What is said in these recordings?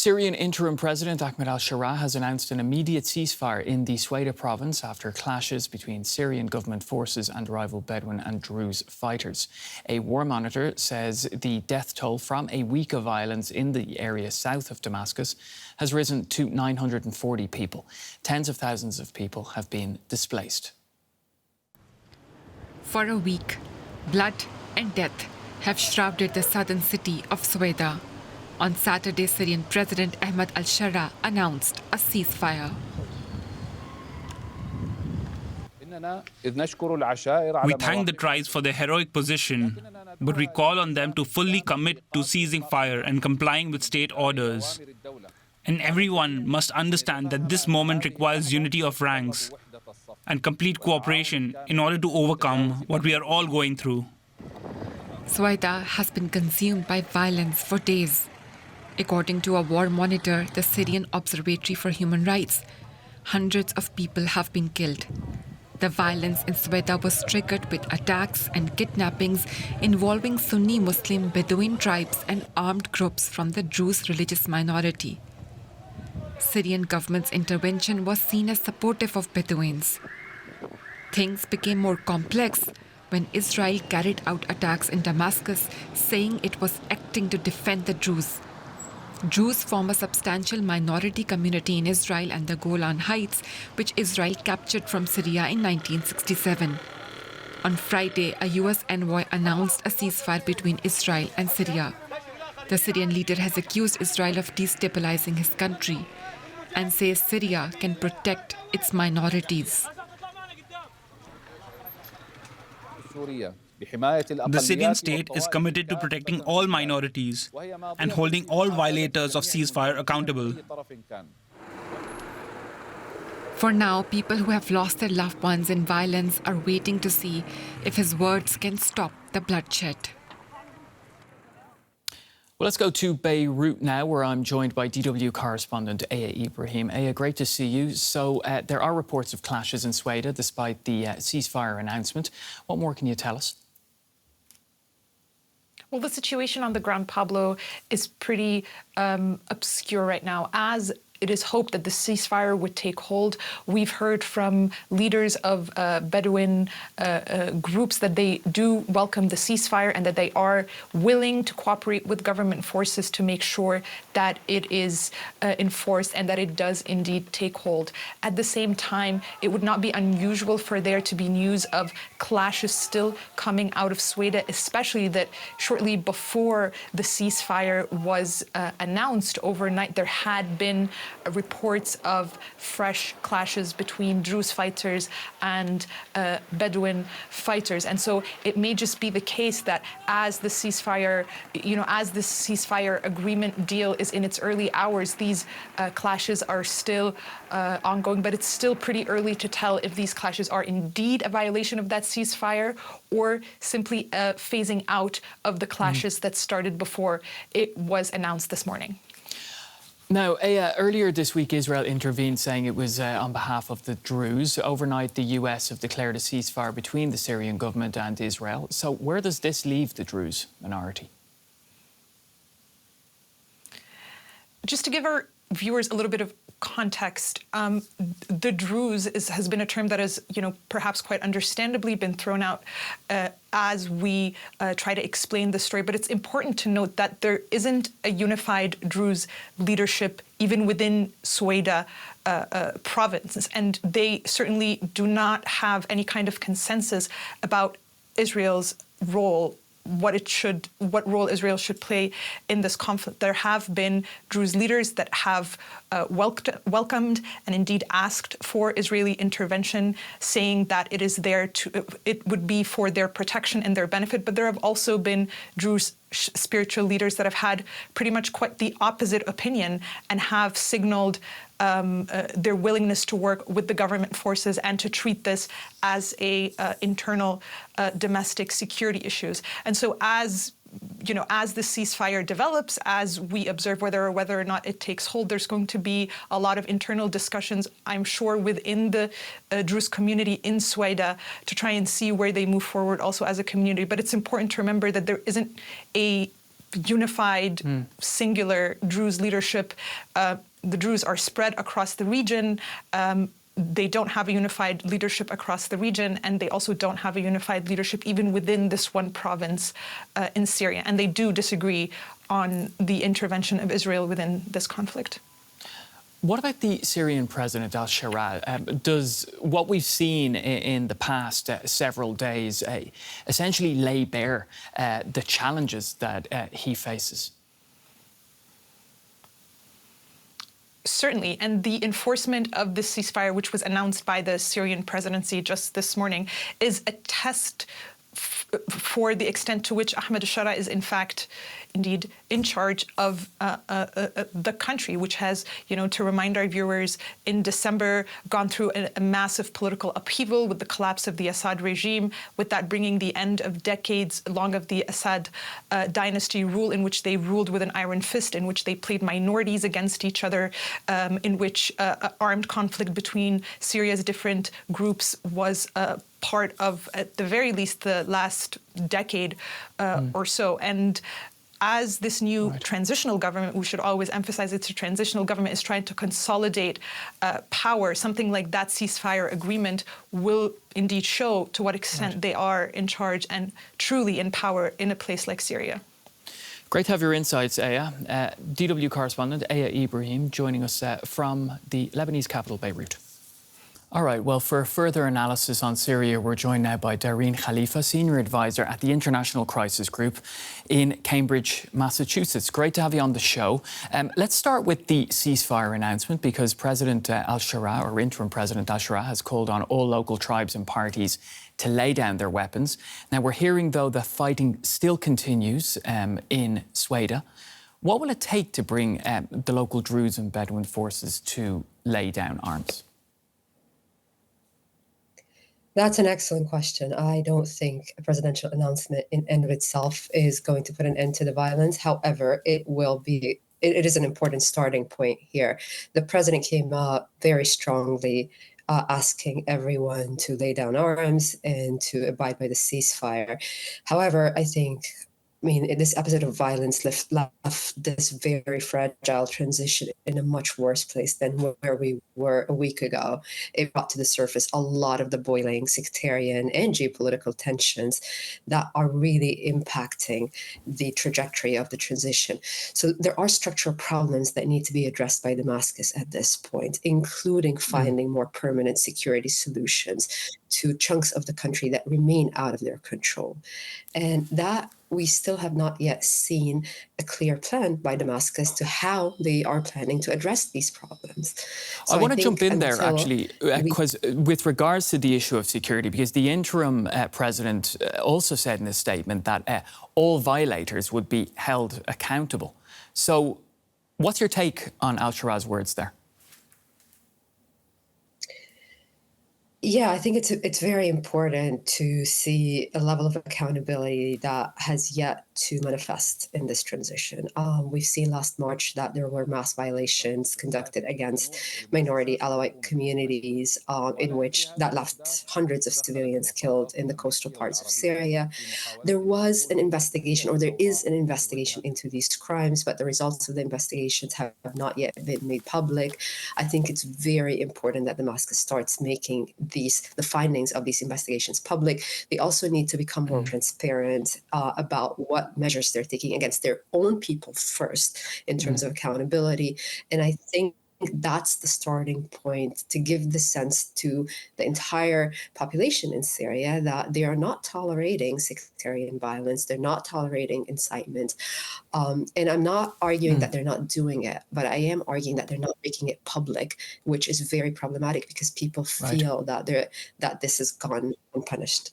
Syrian Interim President Ahmed al-Sharaa has announced an immediate ceasefire in the Sweida province after clashes between Syrian government forces and rival Bedouin and Druze fighters. A war monitor says the death toll from a week of violence in the area south of Damascus has risen to 940 people. Tens of thousands of people have been displaced. For a week, blood and death have shrouded the southern city of Sweida. On Saturday, Syrian President Ahmed al-Sharaa announced a ceasefire. We thank the tribes for their heroic position, but we call on them to fully commit to ceasing fire and complying with state orders. And everyone must understand that this moment requires unity of ranks and complete cooperation in order to overcome what we are all going through. Sweida has been consumed by violence for days. According to a war monitor, the Syrian Observatory for Human Rights, hundreds of people have been killed. The violence in Sweida was triggered with attacks and kidnappings involving Sunni Muslim Bedouin tribes and armed groups from the Druze religious minority. Syrian government's intervention was seen as supportive of Bedouins. Things became more complex when Israel carried out attacks in Damascus, saying it was acting to defend the Druze. Druze form a substantial minority community in Israel and the Golan Heights, which Israel captured from Syria in 1967. On Friday, a US envoy announced a ceasefire between Israel and Syria. The Syrian leader has accused Israel of destabilizing his country and says Syria can protect its minorities. The Syrian state is committed to protecting all minorities and holding all violators of ceasefire accountable. For now, people who have lost their loved ones in violence are waiting to see if his words can stop the bloodshed. Well, let's go to Beirut now, where I'm joined by DW correspondent Aya Ibrahim. Aya, great to see you. So there are reports of clashes in Sweida despite the ceasefire announcement. What more can you tell us? Well, the situation on the ground, Pablo, is pretty obscure right now. As it is hoped that the ceasefire would take hold, we've heard from leaders of Bedouin groups that they do welcome the ceasefire and that they are willing to cooperate with government forces to make sure that it is enforced and that it does indeed take hold. At the same time, it would not be unusual for there to be news of clashes still coming out of Sweida, especially that shortly before the ceasefire was announced overnight, there had been reports of fresh clashes between Druze fighters and Bedouin fighters. And so it may just be the case that as the ceasefire, as the ceasefire agreement deal is in its early hours, these clashes are still ongoing, but it's still pretty early to tell if these clashes are indeed a violation of that ceasefire or simply a phasing out of the clashes that started before it was announced this morning. Now, earlier this week, Israel intervened, saying it was on behalf of the Druze. Overnight, the US have declared a ceasefire between the Syrian government and Israel. So where does this leave the Druze minority? Just to give our viewers a little bit of context, the Druze has been a term that has, perhaps quite understandably been thrown out as we try to explain the story. But it's important to note that there isn't a unified Druze leadership even within Sweida province, and they certainly do not have any kind of consensus about Israel's role, what role Israel should play in this conflict. There have been Druze leaders that have welcomed and indeed asked for Israeli intervention, saying that it would be for their protection and their benefit. But there have also been Druze spiritual leaders that have had pretty much quite the opposite opinion and have signaled their willingness to work with the government forces and to treat this as a internal domestic security issues. And so as the ceasefire develops, as we observe whether or not it takes hold, there's going to be a lot of internal discussions, I'm sure, within the Druze community in Sweida to try and see where they move forward also as a community. But it's important to remember that there isn't a unified, singular Druze leadership. The Druze are spread across the region. They don't have a unified leadership across the region, and they also don't have a unified leadership even within this one province in Syria. And they do disagree on the intervention of Israel within this conflict. What about the Syrian president, al-Sharaa? Does what we've seen in the past several days essentially lay bare the challenges that he faces? Certainly, and the enforcement of the ceasefire, which was announced by the Syrian presidency just this morning, is a test for the extent to which Ahmed al-Sharaa is, in fact, indeed in charge of the country, which has, to remind our viewers, in December gone through a massive political upheaval with the collapse of the Assad regime, with that bringing the end of decades long of the Assad dynasty rule, in which they ruled with an iron fist, in which they played minorities against each other, in which armed conflict between Syria's different groups was part of, at the very least, the last decade or so. And as this new transitional government, we should always emphasize it's a transitional government, is trying to consolidate power, something like that ceasefire agreement will indeed show to what extent they are in charge and truly in power in a place like Syria. Great to have your insights, Aya. DW correspondent Aya Ibrahim joining us from the Lebanese capital, Beirut. All right, well, for further analysis on Syria, we're joined now by Dareen Khalifa, Senior Advisor at the International Crisis Group in Cambridge, Massachusetts. Great to have you on the show. Let's start with the ceasefire announcement, because President al-Sharaa, or Interim President al-Sharaa, has called on all local tribes and parties to lay down their weapons. Now, we're hearing, though, that fighting still continues in Sweida. What will it take to bring the local Druze and Bedouin forces to lay down arms? That's an excellent question. I don't think a presidential announcement in and of itself is going to put an end to the violence. However, it is an important starting point here. The president came out very strongly asking everyone to lay down arms and to abide by the ceasefire. However, this episode of violence left this very fragile transition in a much worse place than where we were a week ago. It brought to the surface a lot of the boiling sectarian and geopolitical tensions that are really impacting the trajectory of the transition. So there are structural problems that need to be addressed by Damascus at this point, including finding more permanent security solutions to chunks of the country that remain out of their control. And that we still have not yet seen a clear plan by Damascus to how they are planning to address these problems. So I want to jump in there, actually, because with regards to the issue of security, because the interim president also said in his statement that all violators would be held accountable. So what's your take on al-Sharaa's words there? Yeah, I think it's very important to see a level of accountability that has yet to manifest in this transition. We've seen last March that there were mass violations conducted against minority Alawite communities, in which that left hundreds of civilians killed in the coastal parts of Syria. There was an investigation, or there is an investigation into these crimes, but the results of the investigations have not yet been made public. I think it's very important that Damascus starts making the findings of these investigations public. They also need to become more transparent about what measures they're taking against their own people first in terms of accountability. And I think that's the starting point to give the sense to the entire population in Syria that they are not tolerating sectarian violence, they're not tolerating incitement. And I'm not arguing that they're not doing it, but I am arguing that they're not making it public, which is very problematic because people feel that this has gone unpunished.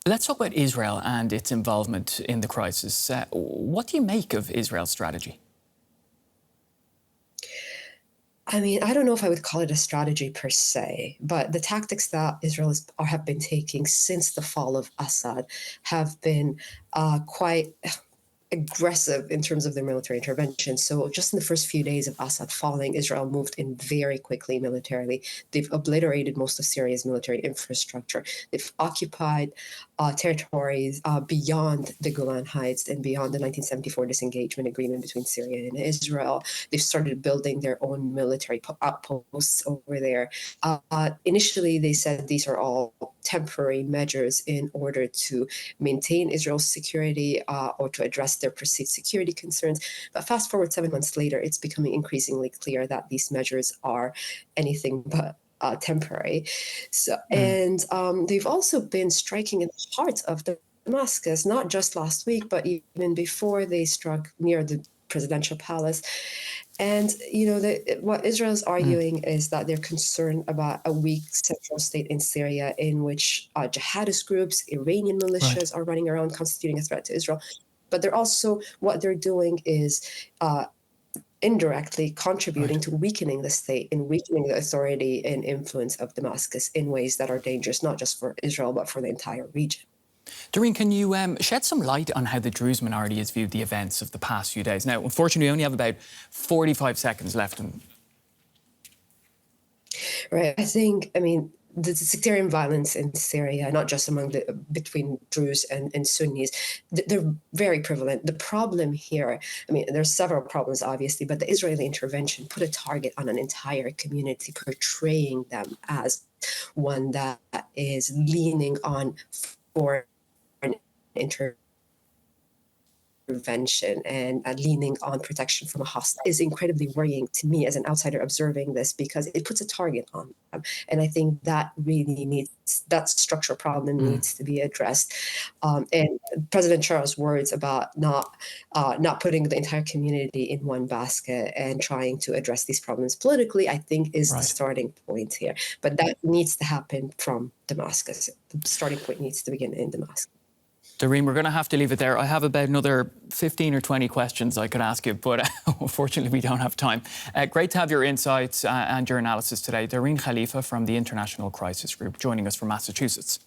Let's talk about Israel and its involvement in the crisis. What do you make of Israel's strategy? I mean, I don't know if I would call it a strategy per se, but the tactics that Israel have been taking since the fall of Assad have been quite aggressive in terms of their military intervention. So just in the first few days of Assad falling, Israel moved in very quickly militarily. They've obliterated most of Syria's military infrastructure. They've occupied territories beyond the Golan Heights and beyond the 1974 disengagement agreement between Syria and Israel. They've started building their own military outposts over there. Initially, they said these are all temporary measures in order to maintain Israel's security or to address their perceived security concerns. But fast forward 7 months later, it's becoming increasingly clear that these measures are anything but temporary. So, and they've also been striking in the heart of Damascus, not just last week, but even before. They struck near the presidential palace. And, what Israel is arguing is that they're concerned about a weak central state in Syria in which jihadist groups, Iranian militias are running around constituting a threat to Israel. But what they're doing is indirectly contributing to weakening the state and weakening the authority and influence of Damascus in ways that are dangerous, not just for Israel, but for the entire region. Dareen, can you shed some light on how the Druze minority has viewed the events of the past few days? Now, unfortunately, we only have about 45 seconds left. Right. The sectarian violence in Syria, not just between Druze and Sunnis, they're very prevalent. The problem here, there's several problems, obviously, but the Israeli intervention put a target on an entire community, portraying them as one that is leaning on foreign intervention and leaning on protection from a hostile is incredibly worrying to me as an outsider observing this, because it puts a target on them. And I think that that structural problem needs to be addressed. And President Charles' words about not putting the entire community in one basket and trying to address these problems politically, I think is the starting point here. But that needs to happen from Damascus. The starting point needs to begin in Damascus. Dareen, we're going to have to leave it there. I have about another 15 or 20 questions I could ask you, but unfortunately we don't have time. Great to have your insights and your analysis today. Dareen Khalifa from the International Crisis Group joining us from Massachusetts.